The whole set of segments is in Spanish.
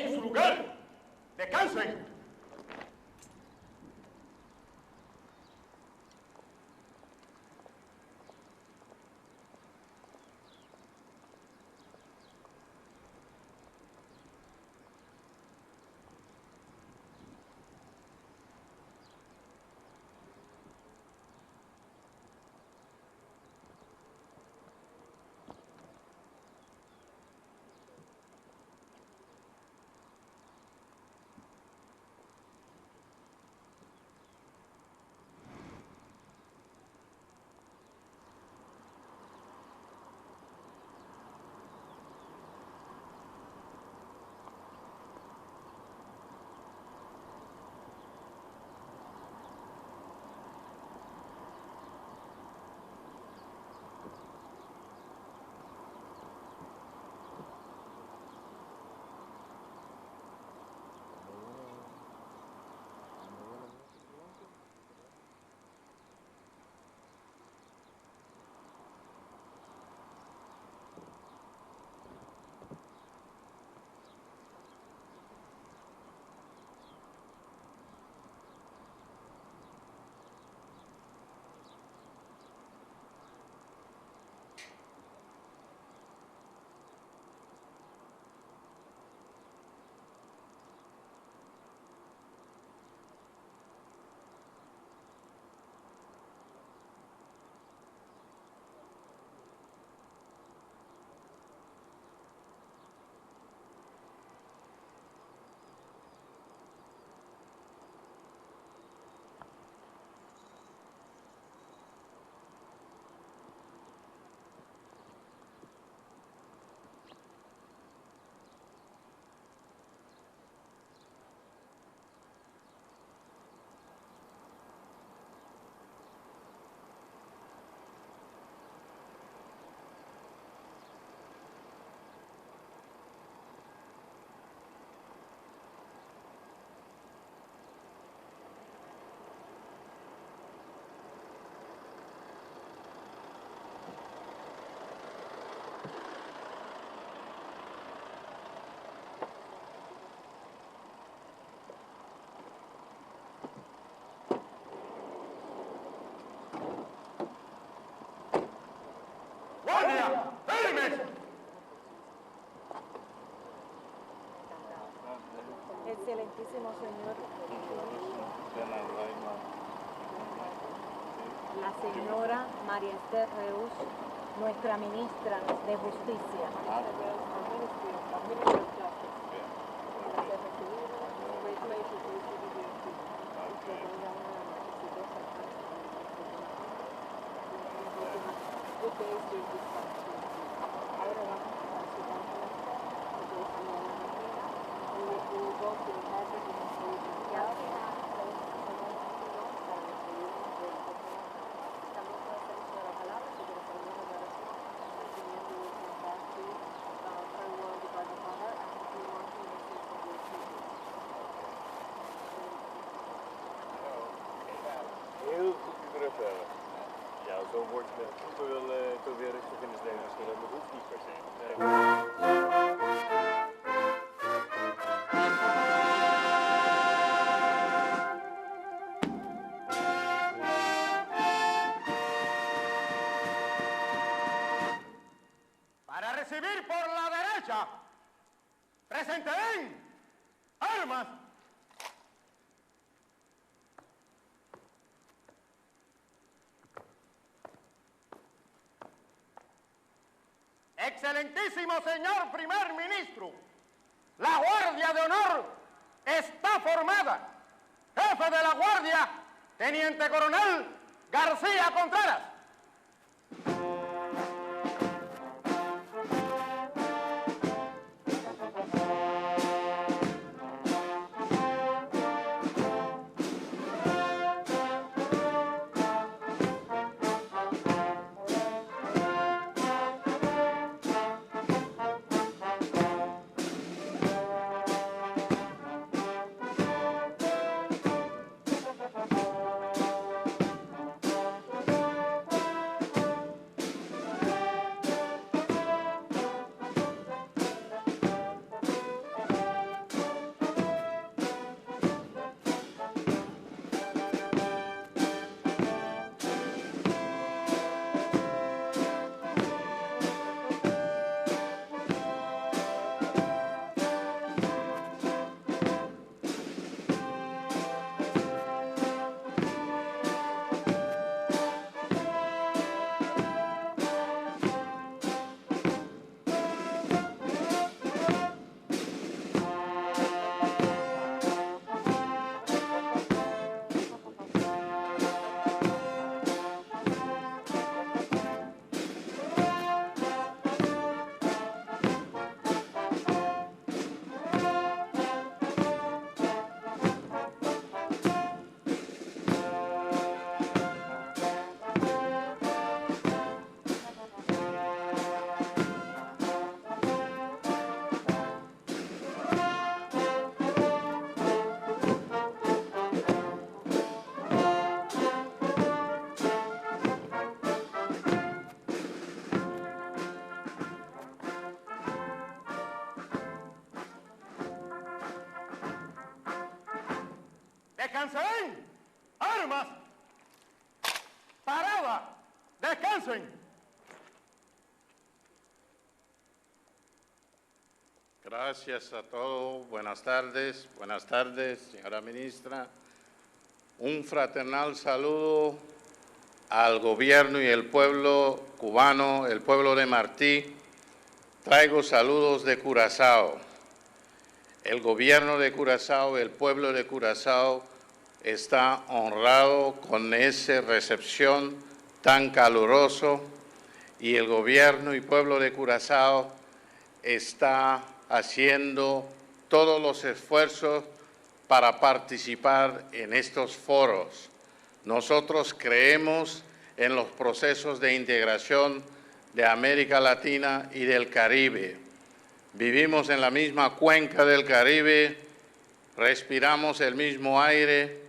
En su lugar. Descansen. ¡Guardia! ¡Firmes! Excelentísimo señor, la señora María Esther Reus, nuestra ministra de Justicia. Heel goed terug. Ja, zo wordt met veel weer rustig in de steden, dus dat hoeft niet per se. Para recibir por la derecha, presenten armas. Excelentísimo señor primer ministro, la Guardia de Honor está formada. Jefe de la Guardia, Teniente Coronel García Contreras. Descansen. Armas. Parada. Descansen. Gracias a todos. Buenas tardes, señora ministra. Un fraternal saludo al gobierno y el pueblo cubano, el pueblo de Martí. Traigo saludos de Curazao. El gobierno de Curazao, el pueblo de Curazao está honrado con esa recepción tan caluroso y el gobierno y pueblo de Curazao está haciendo todos los esfuerzos para participar en estos foros. Nosotros creemos en los procesos de integración de América Latina y del Caribe. Vivimos en la misma cuenca del Caribe, respiramos el mismo aire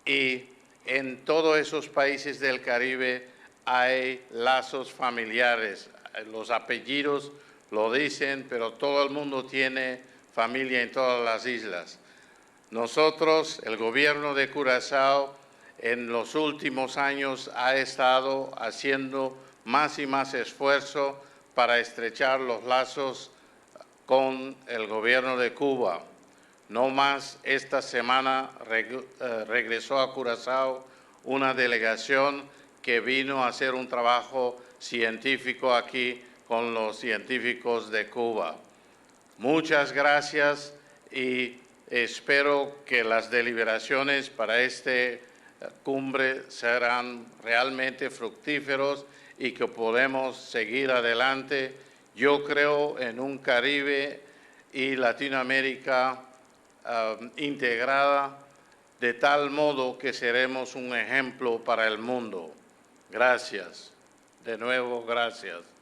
y en todos esos países del Caribe hay lazos familiares. Los apellidos lo dicen, pero todo el mundo tiene familia en todas las islas. Nosotros, el gobierno de Curazao, en los últimos años ha estado haciendo más y más esfuerzo para estrechar los lazos con el gobierno de Cuba. No más, esta semana regresó a Curazao una delegación que vino a hacer un trabajo científico aquí con los científicos de Cuba. Muchas gracias y espero que las deliberaciones para esta cumbre serán realmente fructíferos y que podemos seguir adelante. Yo creo en un Caribe y Latinoamérica integrada de tal modo que seremos un ejemplo para el mundo. Gracias. De nuevo, gracias.